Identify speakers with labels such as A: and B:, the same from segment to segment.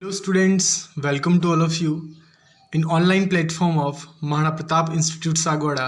A: Hello students, welcome to all of you in online platform of Mahana Pratap Institute Sagwada.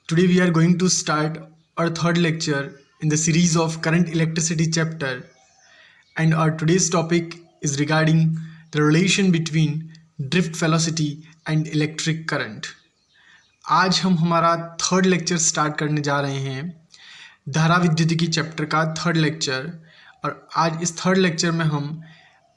A: Today we are going to start our third lecture in the series of current electricity chapter, and our today's topic is regarding the relation between drift velocity and electric current. आज हम हमारा third lecture start करने जा रहे हैं, धारा विद्युतिकी chapter का third lecture. और आज इस थर्ड लेक्चर में हम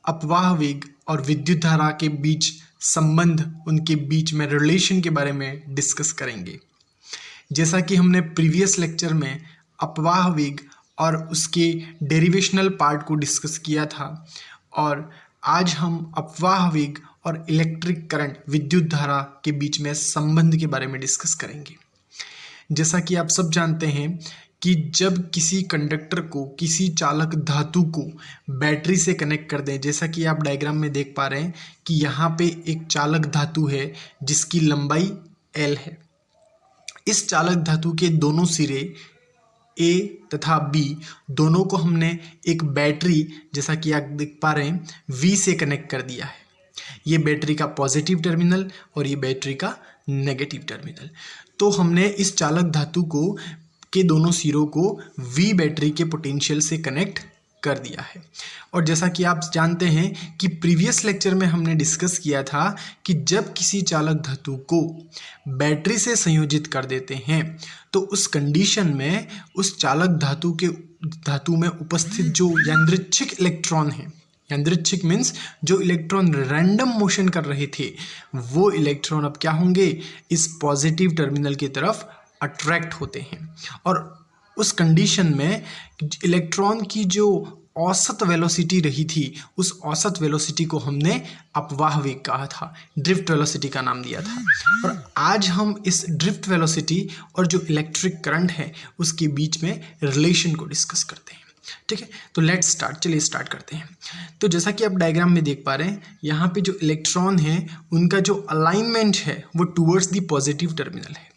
A: अपवाह वेग और विद्युत धारा के बीच संबंध, उनके बीच में रिलेशन के बारे में डिस्कस करेंगे। जैसा कि हमने प्रीवियस लेक्चर में अपवाह वेग और उसके डेरिवेशनल पार्ट को डिस्कस किया था, और आज हम अपवाह वेग और इलेक्ट्रिक करंट, विद्युत धारा के बीच में संबंध के बारे में डिस्कस करेंगे। जैसा कि आप सब जानते हैं कि जब किसी कंडक्टर को, किसी चालक धातु को बैटरी से कनेक्ट कर दें, जैसा कि आप डायग्राम में देख पा रहे हैं कि यहाँ पे एक चालक धातु है जिसकी लंबाई L है। इस चालक धातु के दोनों सिरे A तथा B दोनों को हमने एक बैटरी, जैसा कि आप देख पा रहे हैं, V से कनेक्ट कर दिया है। ये बैटरी का पॉजिटिव टर्मिनल और ये बैटरी का नेगेटिव टर्मिनल। तो हमने इस चालक धातु के दोनों सिरों को V बैटरी के पोटेंशियल से कनेक्ट कर दिया है। और जैसा कि आप जानते हैं कि प्रीवियस लेक्चर में हमने डिस्कस किया था कि जब किसी चालक धातु को बैटरी से संयोजित कर देते हैं तो उस कंडीशन में उस चालक धातु में उपस्थित जो यादृच्छिक इलेक्ट्रॉन हैं, यादृच्छिक मीन्स जो इलेक्ट्रॉन रैंडम मोशन कर रहे थे, वो इलेक्ट्रॉन अब क्या होंगे, इस पॉजिटिव टर्मिनल की तरफ अट्रैक्ट होते हैं। और उस कंडीशन में इलेक्ट्रॉन की जो औसत वेलोसिटी रही थी, उस औसत वेलोसिटी को हमने अपवाह वेग कहा था, ड्रिफ्ट वेलोसिटी का नाम दिया था। और आज हम इस ड्रिफ्ट वेलोसिटी और जो इलेक्ट्रिक करंट है उसके बीच में रिलेशन को डिस्कस करते हैं। ठीक है, तो लेट्स स्टार्ट, चलिए स्टार्ट करते हैं। तो जैसा कि आप डायग्राम में देख पा रहे हैं, यहाँ पे जो इलेक्ट्रॉन है उनका जो अलाइनमेंट है वो टूवर्ड्स द पॉजिटिव टर्मिनल है।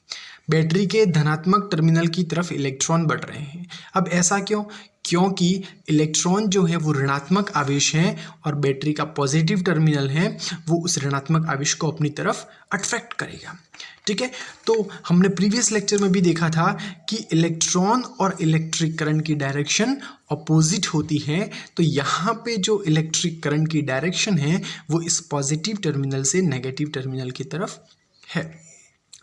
A: बैटरी के धनात्मक टर्मिनल की तरफ इलेक्ट्रॉन बढ़ रहे हैं। अब ऐसा क्यों? क्योंकि इलेक्ट्रॉन जो है वो ऋणात्मक आवेश है और बैटरी का पॉजिटिव टर्मिनल है वो उस ऋणात्मक आवेश को अपनी तरफ अट्रैक्ट करेगा। ठीक है, तो हमने प्रीवियस लेक्चर में भी देखा था कि इलेक्ट्रॉन और इलेक्ट्रिक करंट की डायरेक्शन अपोजिट होती है। तो यहाँ पे जो इलेक्ट्रिक करंट की डायरेक्शन है वो इस पॉजिटिव टर्मिनल से नेगेटिव टर्मिनल की तरफ है।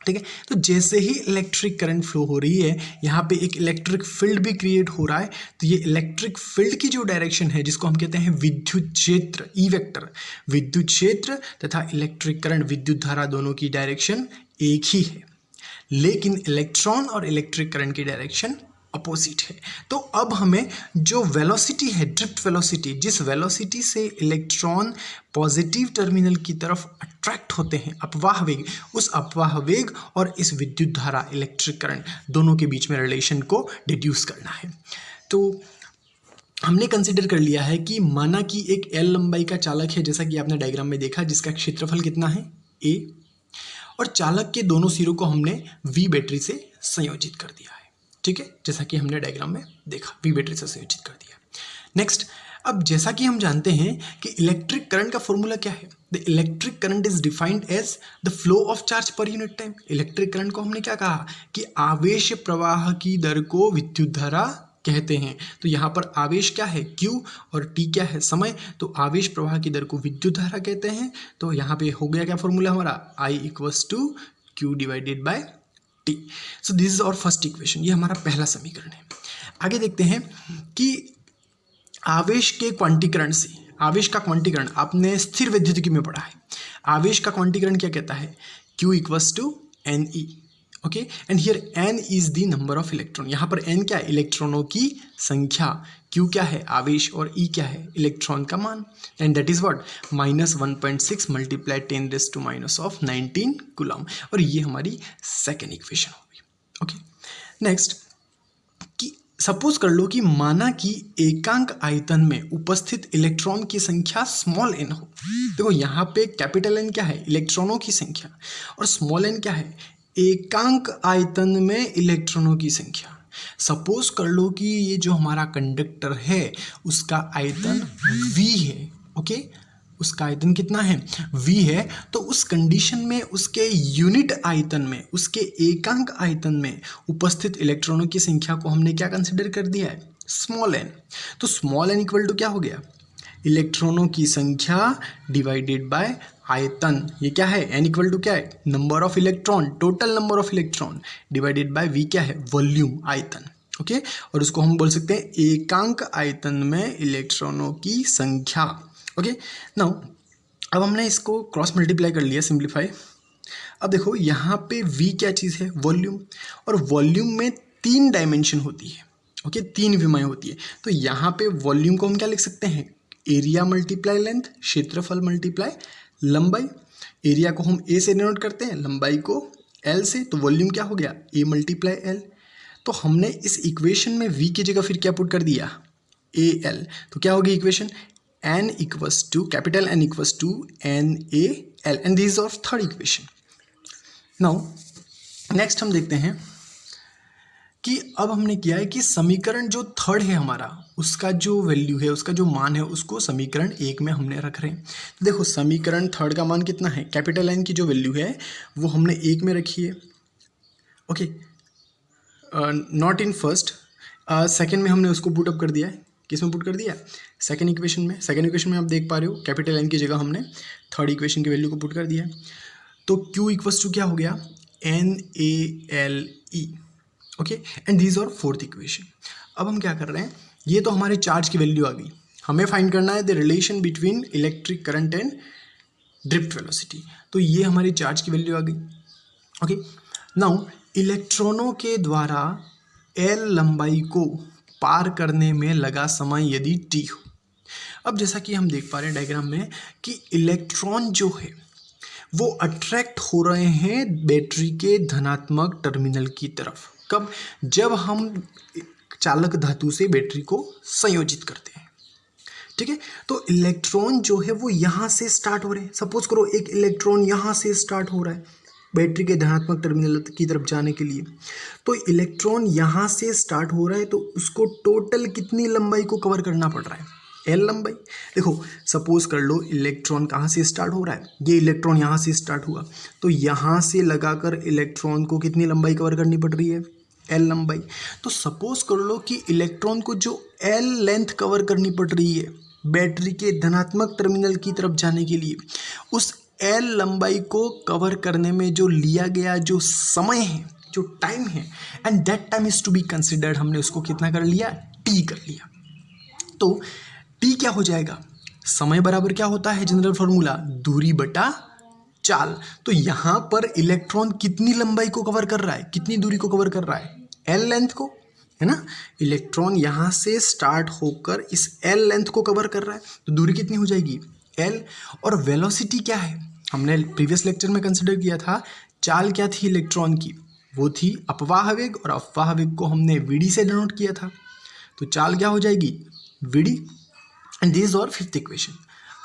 A: ठीक है, तो जैसे ही इलेक्ट्रिक करंट फ्लो हो रही है, यहाँ पे एक इलेक्ट्रिक फील्ड भी क्रिएट हो रहा है। तो ये इलेक्ट्रिक फील्ड की जो डायरेक्शन है, जिसको हम कहते हैं विद्युत क्षेत्र, ई वेक्टर, विद्युत क्षेत्र तथा इलेक्ट्रिक करंट, विद्युत धारा, दोनों की डायरेक्शन एक ही है, लेकिन इलेक्ट्रॉन और इलेक्ट्रिक करंट की डायरेक्शन अपोजिट है। तो अब हमें जो वेलोसिटी है, ड्रिफ्ट वेलोसिटी, जिस वेलोसिटी से इलेक्ट्रॉन पॉजिटिव टर्मिनल की तरफ अट्रैक्ट होते हैं, अपवाह वेग, उस अपवाह वेग और इस विद्युत धारा, इलेक्ट्रिक करंट, दोनों के बीच में रिलेशन को डिड्यूस करना है। तो हमने कंसिडर कर लिया है कि माना कि एक L लंबाई का चालक है, जैसा कि आपने डायग्राम में देखा, जिसका क्षेत्रफल कितना है, A, और चालक के दोनों सिरों को हमने V बैटरी से संयोजित कर दिया है। ठीक है, जैसा कि हमने डायग्राम में देखा, V बैटरी से संयोजित कर दिया। नेक्स्ट, अब जैसा कि हम जानते हैं कि इलेक्ट्रिक करंट का फॉर्मूला क्या है, the electric current is defined as the flow of charge per unit time. Electric current को हमने क्या कहा कि आवेश प्रवाह की दर को विद्युत धारा कहते हैं। तो यहाँ पर आवेश क्या है, Q, और T क्या है, समय। तो आवेश प्रवाह की दर को विद्युत धारा कहते हैं। तो यहाँ पे हो गया क्या फॉर्मूला हमारा, I = Q divided by T। So this is our first equation, ये हमारा पहला समीकरण है। आगे देखते हैं कि आवेश के क्वांटीकरण से, आवेश का क्वांटीकरण आपने स्थिर विद्युतिकी में पढ़ा है। आवेश का क्वांटीकरण क्या कहता है, Q = Ne। Okay, and here n is the number of electron. यहाँ पर n क्या है, इलेक्ट्रॉनों की संख्या, Q क्या है, आवेश, और E क्या है, इलेक्ट्रॉन का मान, and that is what, -1.6 × 10⁻⁹ coulomb. और ये हमारी सेकेंड इक्वेशन होगी। ओके, नेक्स्ट, कि सपोज कर लो कि माना कि एकांक आयतन में उपस्थित इलेक्ट्रॉन की संख्या स्मॉल n हो। देखो यहाँ पे कैपिटल N क्या है, इलेक्ट्रॉनों की संख्या, और स्मॉल n क्या है, एकांक आयतन में इलेक्ट्रॉनों की संख्या। सपोज कर लो कि ये जो हमारा कंडक्टर है उसका आयतन V है। ओके, उसका आयतन कितना है, v है, तो उस कंडीशन में उसके यूनिट आयतन में, उसके एकांक आयतन में उपस्थित इलेक्ट्रॉनों की संख्या को हमने क्या कंसिडर कर दिया है, स्मॉल n। तो स्मॉल n इक्वल टू क्या हो गया, इलेक्ट्रॉनों की संख्या डिवाइडेड बाय आयतन। ये क्या है, n इक्वल टू क्या है, number of electron, total number of electron divided by v क्या है, वॉल्यूम, आयतन। ओके, और उसको हम बोल सकते हैं एकांक आयतन में इलेक्ट्रॉनों की संख्या। ओके, नाउ अब हमने इसको क्रॉस मल्टीप्लाई कर लिया, सिंप्लीफाई। अब देखो यहाँ पे v क्या चीज़ है, वॉल्यूम, और वॉल्यूम में 3 डायमेंशन होती है। ओके, 3 विमाएँ होती है। तो यहाँ पे वॉल्यूम को हम क्या लिख सकते हैं, एरिया मल्टीप्लाई लेंथ, क्षेत्रफल मल्टीप्लाई लंबाई। एरिया को हम a से डिनोट करते हैं, लंबाई को l से, तो वॉल्यूम क्या हो गया, a मल्टीप्लाई l। तो हमने इस इक्वेशन में v की जगह फिर क्या पुट कर दिया, al। तो क्या होगी equation, n equals to, capital N equals to NaL, and this is our third equation. Now next हम देखते हैं कि अब हमने किया है कि समीकरण जो थर्ड है हमारा, उसका जो वैल्यू है, उसका जो मान है, उसको समीकरण 1 में हमने रख रहे हैं। तो देखो समीकरण थर्ड का मान कितना है, कैपिटल N की जो वैल्यू है वो हमने 1 में रखी है। Okay, not in first, second में हमने उसको पुट अप कर दिया है। किस में पुट कर दिया, सेकेंड इक्वेशन में। सेकेंड इक्वेशन में आप देख पा रहे हो कैपिटल N की जगह हमने थर्ड इक्वेशन की वैल्यू को पुट कर दिया है। तो Q इक्वल्स टू क्या हो गया, NaLe। ओके, एंड दिस और फोर्थ इक्वेशन। अब हम क्या कर रहे हैं, ये तो हमारे चार्ज की वैल्यू आ गई, हमें फाइंड करना है the relation between electric current and drift velocity. तो ये हमारी चार्ज की वैल्यू आ गई। ओके, नाउ इलेक्ट्रॉनों के द्वारा L लंबाई को पार करने में लगा समय यदि t हो। अब जैसा कि हम देख पा रहे हैं डायग्राम में कि इलेक्ट्रॉन जो है वो अट्रैक्ट हो रहे हैं बैटरी के धनात्मक टर्मिनल की तरफ। कब, जब हम चालक धातु से बैटरी को संयोजित करते हैं। ठीक है, तो इलेक्ट्रॉन जो है वो यहाँ से स्टार्ट हो रहे हैं। सपोज करो एक इलेक्ट्रॉन यहाँ से स्टार्ट हो रहा है बैटरी के धनात्मक टर्मिनल की तरफ जाने के लिए। तो इलेक्ट्रॉन यहाँ से स्टार्ट हो रहा है, तो उसको टोटल कितनी लंबाई को कवर करना पड़ रहा है, L लंबाई। देखो सपोज कर लो इलेक्ट्रॉन कहाँ से स्टार्ट हो रहा है, ये इलेक्ट्रॉन यहाँ से स्टार्ट हुआ, तो यहाँ से लगाकर इलेक्ट्रॉन को कितनी लंबाई कवर करनी पड़ रही है, L लंबाई। तो सपोज कर लो कि इलेक्ट्रॉन को जो L लेंथ कवर करनी पड़ रही है बैटरी के धनात्मक टर्मिनल की तरफ जाने के लिए, उस L लंबाई को कवर करने में जो लिया गया जो समय है, जो टाइम है, and that time is to be considered, हमने उसको कितना कर लिया, t कर लिया। तो t क्या हो जाएगा, समय बराबर क्या होता है, जनरल फॉर्मूला, दूरी बटा चाल। तो यहाँ पर इलेक्ट्रॉन कितनी लंबाई को कवर कर रहा है, कितनी दूरी को कवर कर रहा है, L लेंथ को, है ना। इलेक्ट्रॉन यहाँ से स्टार्ट होकर इस L लेंथ को कवर कर रहा है, तो दूरी कितनी हो जाएगी, L। और वेलोसिटी क्या है, हमने प्रीवियस लेक्चर में कंसिडर किया था, चाल क्या थी इलेक्ट्रॉन की, वो थी अपवाह वेग, और अपवाह वेग को हमने Vd से डिनोट किया था। तो चाल क्या हो जाएगी, Vd, एंड दिस और फिफ्थ इक्वेशन।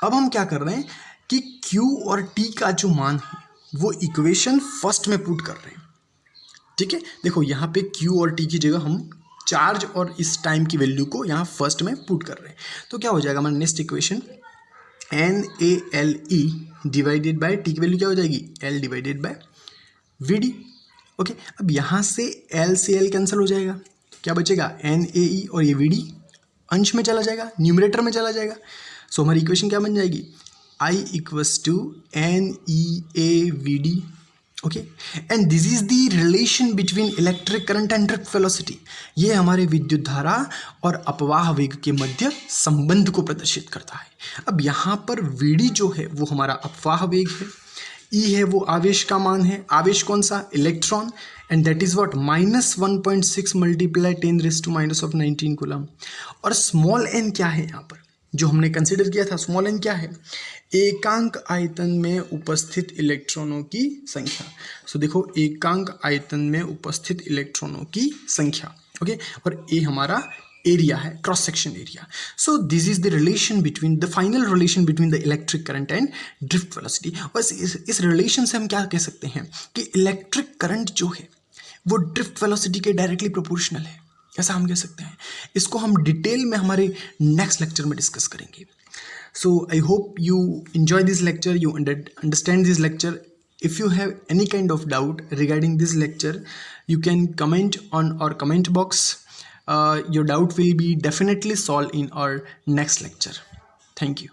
A: अब हम क्या कर रहे हैं कि Q और T का जो मान है वो इक्वेशन फर्स्ट में पुट कर रहे हैं। ठीक है, देखो यहाँ पे Q और T की जगह हम चार्ज और इस टाइम की वैल्यू को यहाँ फर्स्ट में पुट कर रहे हैं। तो क्या हो जाएगा हमारा next equation, NaLe divided by T की वैल्यू क्या हो जाएगी, L divided by Vd। Okay, अब यहाँ से L से L कैंसिल हो जाएगा, तो क्या बचेगा, NaE, और ये Vd अंश में चला जाएगा, न्यूमरेटर में चला जाएगा। सो हमारी इक्वेशन क्या बन जाएगी, I equals to NeaVd। Okay, and this is the relation between electric current and drift velocity. ये हमारे विद्युत धारा और अपवाह वेग के मध्य संबंध को प्रदर्शित करता है। अब यहाँ पर Vd जो है वो हमारा अपवाह वेग है, E है वो आवेश का मान है, आवेश कौन सा, electron, and that is what, -1.6 multiply 10⁻⁹ coulomb. और स्मॉल n क्या है यहाँ पर, जो हमने कंसिडर किया था, स्मॉल n क्या है, एकांक आयतन में उपस्थित इलेक्ट्रॉनों की संख्या। सो देखो एकांक आयतन में उपस्थित इलेक्ट्रॉनों की संख्या। ओके, और ए हमारा एरिया है, cross section area. So this is the relation between, the final relation between the electric current and drift velocity. और इस रिलेशन से हम क्या कह सकते हैं कि इलेक्ट्रिक करंट जो है वो ड्रिफ्ट वेलोसिटी के डायरेक्टली प्रोपोर्शनल है, ऐसा हम कह सकते हैं। इसको हम डिटेल में हमारे नेक्स्ट लेक्चर में डिस्कस करेंगे। So I hope you enjoy this lecture, you understand this lecture. If you have any kind of doubt regarding this lecture, you can comment on our comment box. Your doubt will be definitely solved in our next lecture. Thank you.